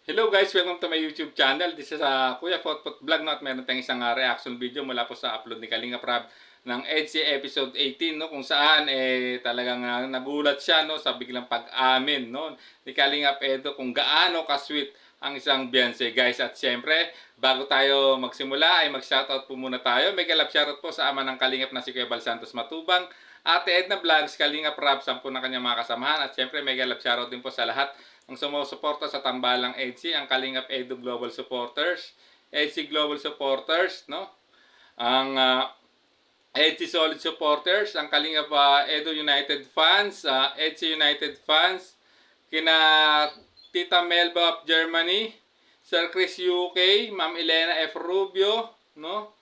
Hello guys, welcome to my YouTube channel. This is Kuya Potpot Vlog, no? At meron tayong isang reaction video mula po sa upload ni Kalinga Prab ng EDSA episode 18, no? Kung saan talagang nagulat siya, no, sa biglang pag-amin, no, ni Kalinga Edo kung gaano ka-sweet ang isang Beyonce, guys. At syempre, bago tayo magsimula ay mag-shoutout po muna tayo. Mega love shoutout po sa ama ng Kalingap na si Kuya Bal Santos Matubang, Ate Edna Vlogs, Kalinga Prab, 10 na kanyang mga kasamahan. At syempre, mega love shoutout din po sa lahat ang sumusuporta sa tambalang EDSA, ang Kalingap Edu Global Supporters, EDSA Global Supporters, no? Ang EDSA Solid Supporters, ang Kalingap Edu United Fans, EDSA United Fans, kina Tita Melba of Germany, Sir Chris UK, Ma'am Elena F. Rubio, no?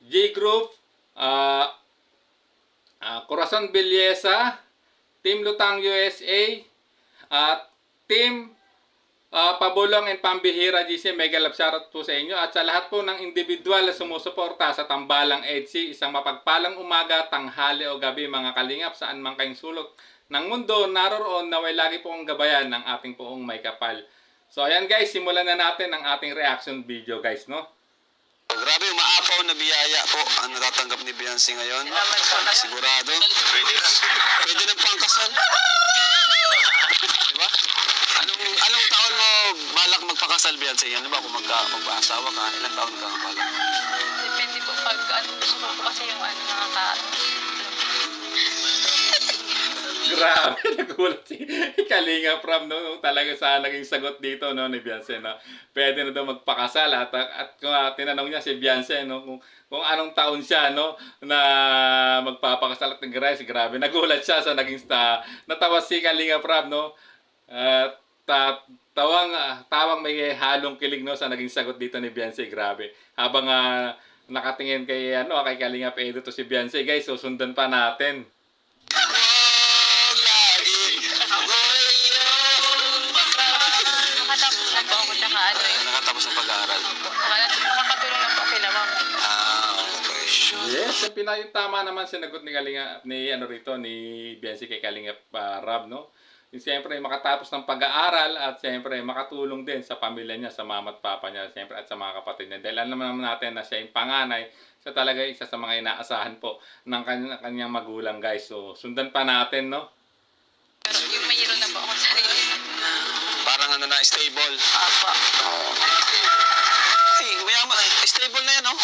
G Group, Corazon Belleza, Team Lutang USA, at Team Pabulong and Pambihira GC, mega love shoutout po sa inyo. At sa lahat po ng individual na sumusuporta sa tambalang EDSA, isang mapagpalang umaga, tanghali o gabi mga kalingap, saan man kayong sulok ng mundo naroroon, naway lagi po ang gabayan ng ating poong may kapal. So ayan guys, simulan na natin ang ating reaction video guys, no? Grabe, umaapaw na biyaya po ang natatanggap ni Beyonce ngayon. Sigurado. Pwede na po ang kasal. Diba? Anong taon mo balak magpakasal, Beyonce? Ano ba kung mag-aasawa ka? Ilang taon ka balak? Depende po pag gusto ko po kasi yung nakaka... Grabe, nagulat si Kalinga Prab, no? Talaga sa naging sagot dito, no, ni Beyonce, no? Pwede na daw magpakasal at kung tinanong niya si Beyonce, no, kung anong taon siya, no, na magpapakasal at grabe, nagulat siya sa naging natawa si Kalinga Prab, no? Tawang may halong kilig, no, sa naging sagot dito ni Beyonce, grabe. Habang nakatingin kay Kalinga Edo to si Beyonce, guys, susundan pa natin. Nakatapos na po ako tsaka Nakatapos ang pag-aaral. nakakatulong na po kila mama. Okay. Yes, yung tama naman sinagot ni Kalinga ni Beyonce kay Kalinga Rab, no? Yung siyempre makatapos ng pag-aaral at siyempre makatulong din sa pamilya niya, sa mama at papa niya, siyempre at sa mga kapatid niya. Dahil alam naman natin na siya yung panganay, siya talaga isa sa mga inaasahan po ng kanyang magulang, guys. So, sundan pa natin, no? Pero yung mayroon na po ako sarili. Parang stable. Apa. Ay, mayaman. Stable na yan, no?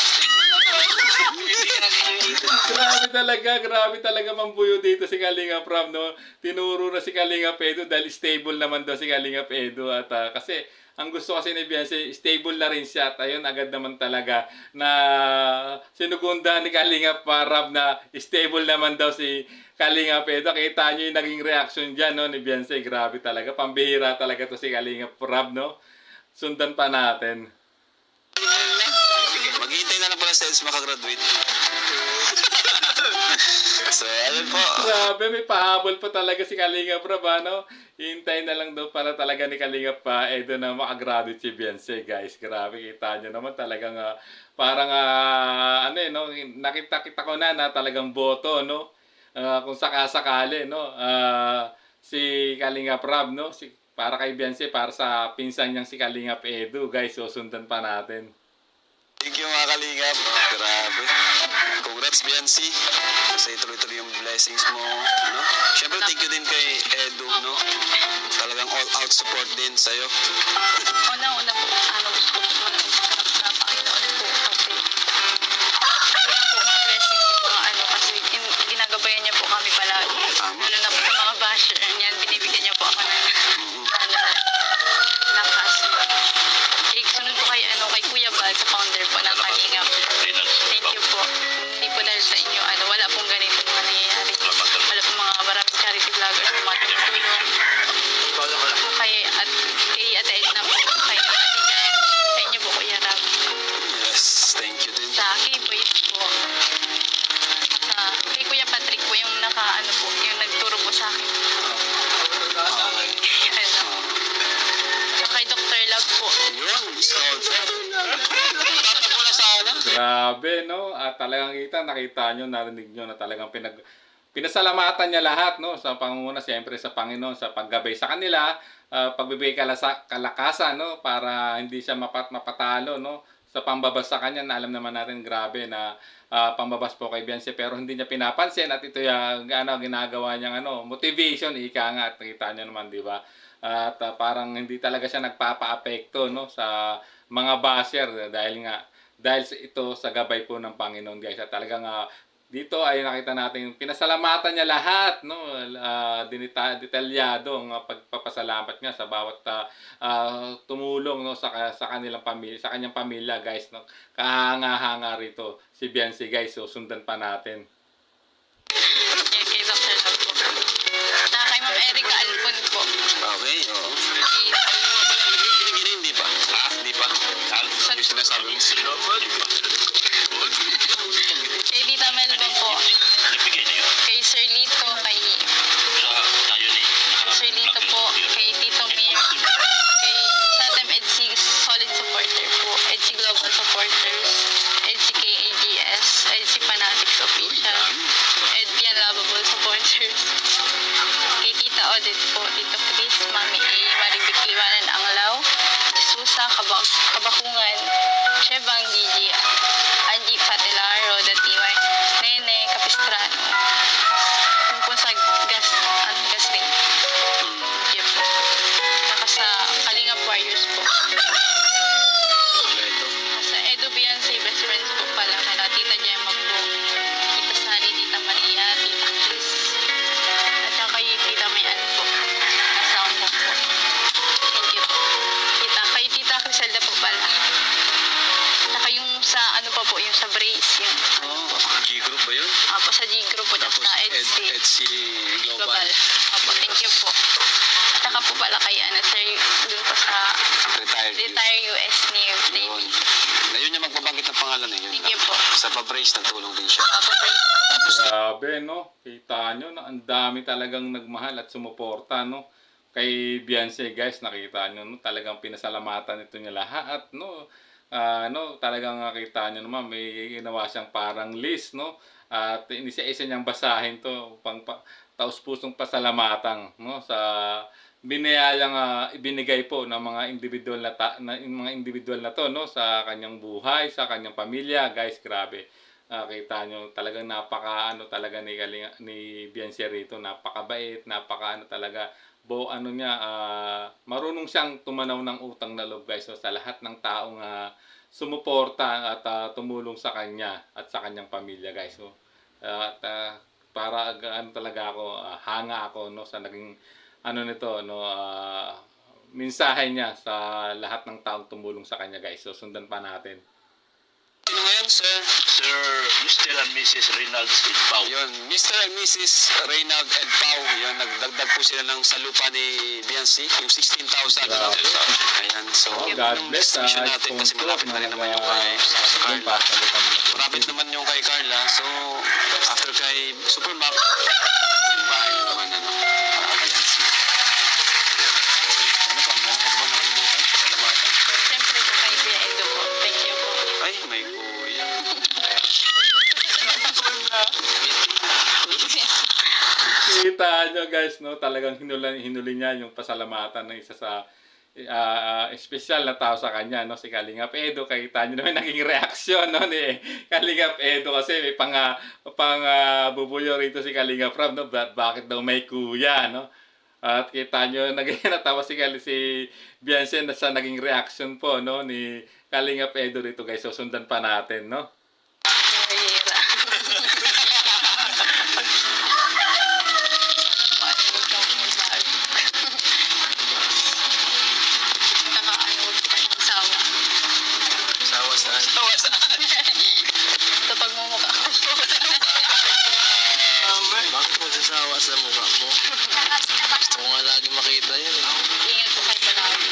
Grabe talaga mambuyo dito si Kalinga Prab, no? Tinuro na si Kalinga Edo dahil stable naman daw si Kalinga Edo at kasi ang gusto kasi ni Beyonce, stable na rin siya at ayun agad naman talaga na sinugunda ni Kalinga Prab na stable naman daw si Kalinga Edo. Kita niyo yung naging reaction dyan, no, ni Beyonce. Grabe talaga, pambihira talaga to si Kalinga Prab, no? Sundan pa natin. Maghihintay na lang pala sa EDSA makagraduate. So, ayun po. Grabe, may pahabol pa talaga si Kalinga Prab, no? Hintay na lang daw para talaga ni Kalinga Edo na makagraduate si Beyonce, guys. Grabe, kita nyo naman talagang parang no? Nakita ko na talagang boto, no? Kung sakasakali, no? Si Kalinga Prab, no? Para kay Beyonce, para sa pinsan niyang si Kalinga Edo, guys. So, sundan pa natin. Thank you mga kalingap. Grabe. Congrats, Beyonce. Kasi tuloy-tuloy yung blessings mo. No? Siyempre, thank you din kay Edu. No? Talagang all-out support din sa'yo. Unang-una po, gusto ko po na Panginoon po kasi wala po mga blessings yung mga kasi ginagabayan niya po kami palagi. Tama. Lalo na po sa mga basher niyan, binibigyan niya po ako ng lakas. Sunod po kay Kuya Bal, sa founder po ng Kalingap. Thank you po. Hindi po dahil sa inyo, wala pong ganito mga nangyayari. Wala pong mga maraming charity vloggers na matutulong. Kay Ate Edna po, kay Ate Jan, sa inyo po Kuya Rab. Yes, thank you din. Sa K-Boys po. At kay Kuya Patrick po, yung yung nagturo po sa akin. Okay. Kay Dr. Love po. Yun, solve. Tatakbo na sana. Grabe, no? At talagang nakita nyo, narinig nyo na talagang pinasalamatan niya lahat, no, sa pangunguna siyempre sa Panginoon, sa paggabay sa kanila, pagbibigay kalakasan, no, para hindi siya mapatalo, no, sa pambabas sa kanya na alam naman natin grabe na pambabas po kay Beyonce, pero hindi niya pinapansin at ito yung ginagawa niyang motivation, ika nga, at nakita niyo naman, di ba? At parang hindi talaga siya nagpapaapekto, no, sa mga basher dahil ito sa gabay po ng Panginoon, guys. At talagang dito ay nakita natin pinasalamatan niya lahat, no, detalyado ang pagpapasalamat niya sa bawat tumulong, no, sa kanilang pamilya, sa kanyang pamilya, guys, no. Kahanga-hanga rito si Beyonce, guys. So sundan pa natin. Yan, kay Dr. Love po. Kay Ma'am Erica Alpon po. Okay, oo. Kay Gini, hindi pa. Hindi pa. Yung sinasabi mo. Kay Tita Melba po. Kay Sir Lito, kay Sir Lito po, kay Tito Mir, kay Satem EDC Solid Supporter po, EDC Global Supporters, EDC KAGS, EDC Fanatics Official, EDC Lovable Supporters, kay Tita Odette po, Tito Chris, Mami A, Maribik Liwanan Anglaw, Jesusa, Kabakungan, Chebang Gigi, Angie Patelaro, Datiway, Nene, Capistrano, yung po sa gas ring. Yun po. Saka sa Kalingap Warriors po. Wala ito. Sa Edo Beyonce, best friends po pala. Kaya Tita Gemma po, Tita Sally, Tita Maria, Tita Chris, at saka kay Tita Mayan po. Sound po. Thank you po. Kay Tita Criselda po pala. Saka yung sa yung sa Brace, yung Oh, G-group ba yun? Apo, sa G-group po, Tapos sa EDC. EDC Global. Global. Apo, thank you po. At saka po pala kay sir, dun po sa Retire US Navy. Yun. Ayun niya magbabanggit ng pangalan eh. Yun. Thank you po. Sa pa-brace, nagtulong din siya. Apo, Brace. Tapos, Grabe, no? Kita nyo na ang dami talagang nagmahal at sumuporta, no? Kay Beyonce, guys, nakita nyo, no? Talagang pinasalamatan ito niya lahat, no? Talagang nakita nyo naman, may ginawa siyang parang list, no? At isa-isa niyang basahin to, taus-pusong pasalamatan, no? Sa biniyayang ibinigay po ng mga individual mga individual na to, no, sa kanyang buhay, sa kanyang pamilya, guys. Grabe. Kita nyo talagang talaga ni Beyonce rito, napakabait, talaga marunong siyang tumanaw ng utang na loob, guys. So, sa lahat ng taong sumuporta at tumulong sa kanya at sa kanyang pamilya, guys. So, at para talaga ako, hanga ako, no, sa naging nito, no, mensahe niya sa lahat ng taong tumulong sa kanya, guys. So sundan pa natin. sino ngayon, sir? Sir Mr. and Mrs. Reynolds Pau. Yun, Mr. and Mrs. Reynald and Pau. Yun, nagdagdag po sila ng sa lupa ni Beyonce, yung 16,000. Grabe. Ayan, so, God yung bless, mission natin kasi malapit na rin naman yung kay Carla. Malapit naman yung kay Carla. So, after kay Supermac, yung bahay nyo naman, Beyonce. Ano pa, meron ka ba nakalimutan? Salamatan? Siyempre po kay Kuya Edo po. Thank you po. Ay, may kuya. Kita nyo, guys, no, talagang hinuli niya yung pasalamatan ng isa sa espesyal na tao sa kanya, no, si Kalingap Edo. Kita nyo naman naging reaksyon, no, ni Kalingap Edo kasi may bubuyo rito si Kalingap Rob, no, bakit daw may kuya, no. At kita nyo, natawa si Beyonce sa naging reaction po, no, ni Kalingap Edo rito, guys. So sundan pa natin, no. Mahira. Sawa saan? Sawa saan? Ito pagmumukha ko po. Bakit mo sasawa sa mukha mo? Gusto ko nga lagi makita yun eh. Ingat po kayo palagi.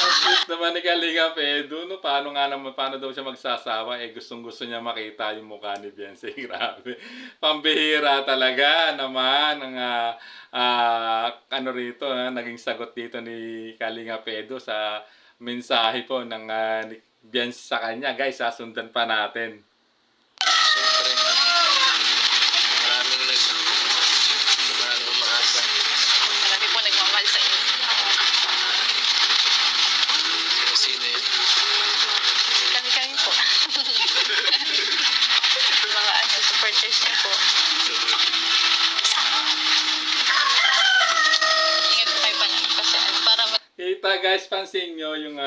Ang sweet naman ni Kalingap Edo, no? Paano daw siya magsasawa? Gustong-gusto niya makita yung mukha ni Beyonce. Grabe. Pambihira talaga naman ang rito, naging sagot dito ni Kalingap Edo sa mensahe po ng ni Beyonce sa kanya. Guys, sundan pa natin. Siyempre. kita guys, pansin nyo yung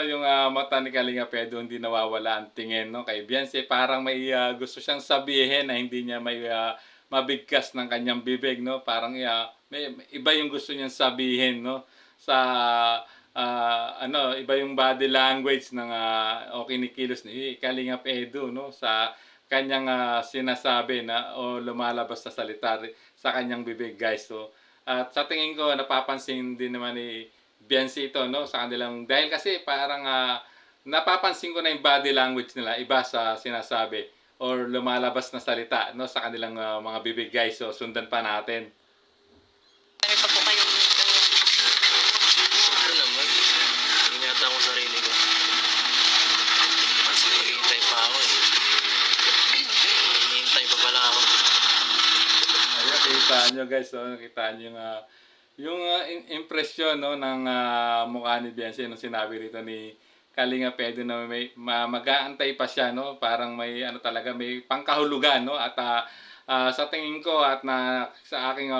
yung mata ni Kalinga Pedro hindi nawawala ang tingin no kay Beyonce, parang may gusto siyang sabihin na hindi niya may mabigkas ng kanyang bibig no, parang may iba yung gusto niyang sabihin no sa iba yung body language ng o kinikilos ni Kalinga Pedro no sa kanyang sinasabi na o lumalabas na salita sa kanyang bibig guys. So at sa tingin ko napapansin din naman ni Beyonce ito no sa kanilang, dahil kasi parang napapansin ko na yung body language nila iba sa sinasabi or lumalabas na salita no sa kanilang mga bibig guys. So sundan pa natin. Meron pa po kayong Ano naman, ingatan ko sarili ko. Kasi maghihintay pa ako eh. Hinihintay pa pala ako. Ayan, kita nyo guys, so, kita nyo yung impression no, ng mukha ni Beyonce nung sinabi rito ni Kalinga Pedro na may mag-aantay pa siya no, parang may talaga may pangkahulugan no, at sa tingin ko at sa aking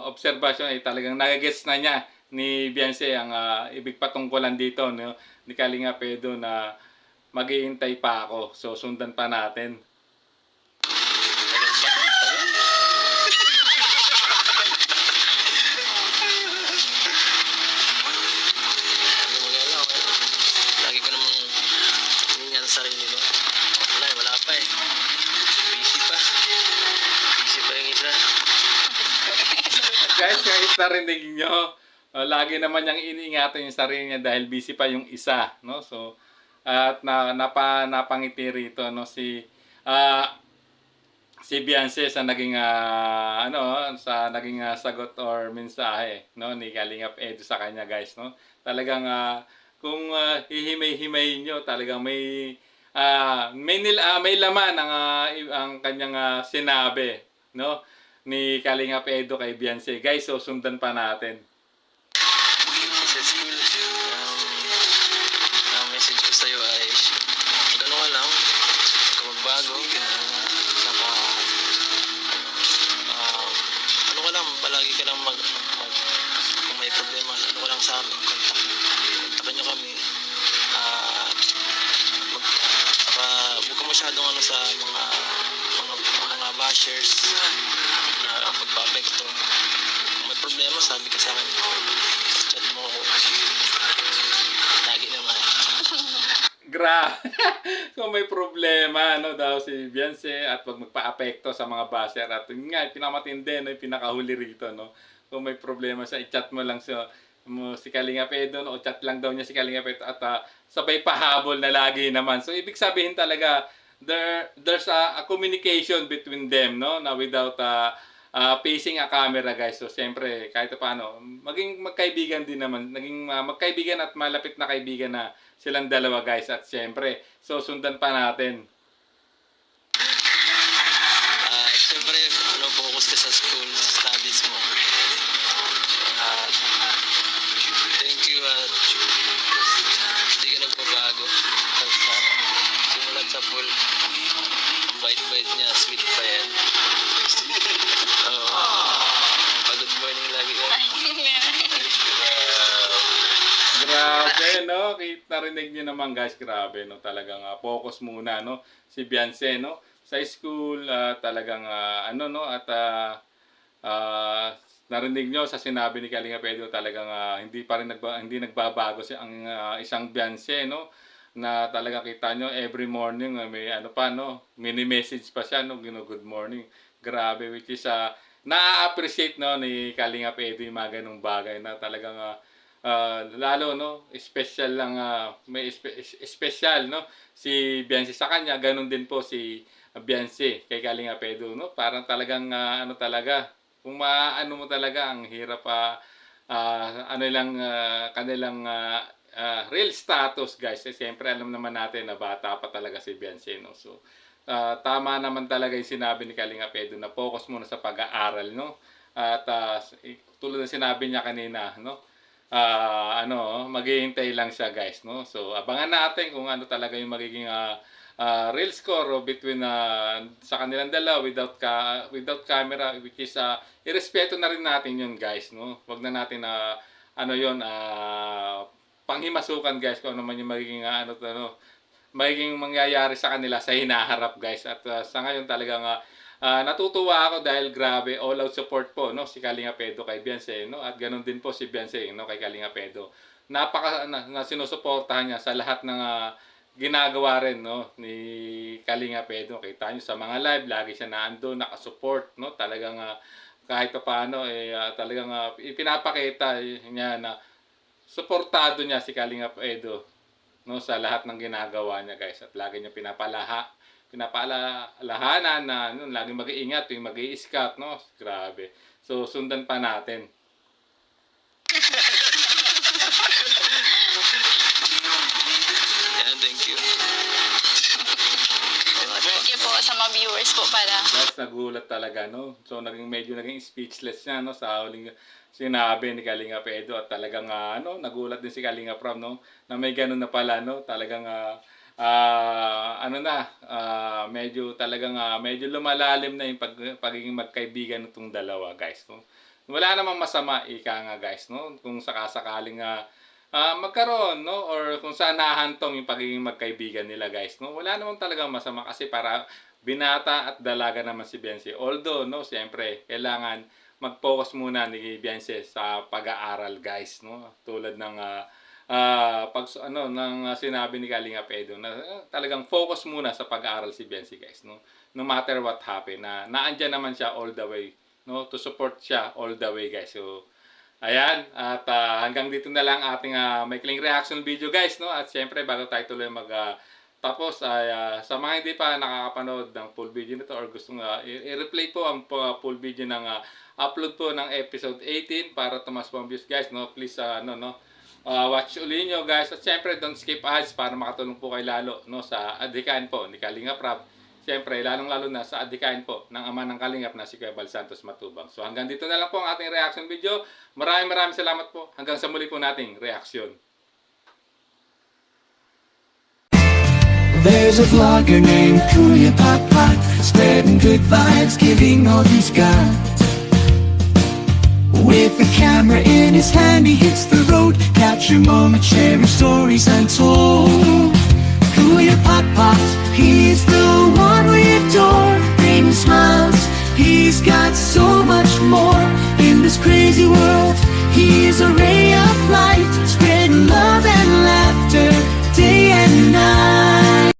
obserbasyon ay talagang nagagets na niya ni Beyonce ang ibig patungkulan dito no, ni Kalinga Pedro na maghihintay pa ako. So sundan pa natin. Ano mo gala ako. Lagi ko namang hiningan sa sarili ko. Wala pa eh. Busy pa. Busy pa yung isa. Guys, kahit narinig nyo, lagi naman niyang iniingatan yung sarili niya dahil busy pa yung isa, no? So, at napangiti rito no si Beyonce sa naging sa naging sagot or mensahe no ni Kalinga Pedro sa kanya guys no. Talagang kung hihimay-himayin nyo, talagang may laman ang kanyang sinabi no ni Kalinga Pedro kay Beyonce guys. So sundan pa natin. Sa school, ang message ko sa'yo ay mag-ano ka lang, huwag ka magbago, saka ano ka lang, palagi ka lang kung may problema, ano ka lang sa amin, kontakin nyo kami, saka huwag ka masyadong sa mga bashers na magpa-apekto. Kung may problema, sabi ka sa akin, chat mo ako. Lagi naman. Kung may problema no daw si Beyonce at wag magpa-apekto sa mga basher, at yun nga pinamatindi no, yung pinakahuli rito no. Kung may problema siya, i-chat mo lang si Kalinga Pedro no, o chat lang daw niya si Kalinga Pedro at sabay pahabol na lagi naman. So ibig sabihin talaga there's a communication between them no, na without facing a camera guys. So siyempre kahit paano maging magkaibigan din naman, naging magkaibigan at malapit na kaibigan na silang dalawa guys. At siyempre so sundan pa natin. Siyempre, focus ka sa school, sa studies mo. Thank you at hindi ka nagbabago. Simulat sa pool, ang bait-bait niya, sweet pa yan. Good morning lagi ka. Grabe no, narinig niyo naman guys, grabe no, talagang focus muna no si Beyonce no sa school, talagang at narinig nyo sa sinabi ni Kalinga Pedro, talagang hindi pa rin hindi nagbabago ang isang Beyonce no, na talaga kita nyo every morning may mini-message pa siya no, good morning. Grabe, which is na-appreciate no ni Kalinga Pedro yung mga ganung bagay na talagang lalo no, special lang may special no si Beyonce sa kanya, ganun din po si Beyonce kay Kalinga Pedro no. Parang talagang talaga kung maano mo talaga ang hirap kanilang real status guys. Siyempre alam naman natin na bata pa talaga si Beyonce no. So tama naman talaga yung sinabi ni Kalinga Pedro na focus muna sa pag-aaral no. At tulad ng sinabi niya kanina no, maghihintay lang siya guys no. So abangan natin kung ano talaga yung magiging real score between sa kanilang dalawa without camera, which is irespeto na rin natin yun guys no. Wag na natin ano yon, panghimasukan guys kung ano man yung magiging magiging mangyayari sa kanila sa hinaharap guys. At sa ngayon talagang natutuwa ako dahil grabe all out support po no si Kalinga Edo kay Beyonce no, at ganoon din po si Beyonce no kay Kalinga Edo. Napaka na sinusuportahan niya sa lahat ng ginagawa rin no ni Kalinga Edo. Kita niyo sa mga live lagi siya naando nakasupport no, talagang kahit paano talagang ipinapakita niya na suportado niya si Kalinga Edo no sa lahat ng ginagawa niya guys, at lagi niya pinapaalalahanan na laging mag-iingat yung mag-i-scout no. Grabe. So sundan pa natin. Yan, thank you. Thank you po sa mga viewers po pala. Guys, nagulat talaga no. So medyo naging speechless siya no sa huling sinabi ni Kalinga Edo, at talagang nagulat din si Kalinga Prab no na may ganun na pala no. Talagang medyo talagang medyo lumalalim na yung pagiging magkaibigan nitong dalawa guys no. Wala namang masama ika nga guys no kung sakasakaling magkaroon no, or kung saan nahantong yung pagiging magkaibigan nila guys no. Wala namang talagang masama kasi para binata at dalaga naman si Beyonce. Although no, siyempre kailangan mag-focus muna ni Beyonce sa pag-aaral guys no. Tulad ng sinabi ni Kalinga Edo na talagang focus muna sa pag-aaral si Beyonce guys no. No matter what happen na naandyan naman siya all the way no to support siya all the way guys. So ayan, at hanggang dito na lang ating maikling reaction video guys no. At siyempre bago tayo tuloy tapos ay sa mga hindi pa nakakapanood ng full video nito or gustong i-replay po ang full video ng upload po ng episode 18 para tumas po ang views guys no. Please watch uli nyo guys, at siyempre don't skip ads para makatulong po kayo lalo no sa adhikain po ni Kalinga Prab. Siyempre lalong-lalo na sa adhikain po ng ama ng Kalingap na si Kuya Bal Santos Matubang. So hanggang dito na lang po ang ating reaction video. Maraming salamat po. Hanggang sa muli po nating reaction. There's a vlogger named Kuya Papa, spreading good vibes, giving all he's got. With the camera in his hand, he hits the road, capture moments, sharing stories untold. Kuya Papa, he's the one we adore. Bring smiles, he's got so much more. In this crazy world, he is a ray of light.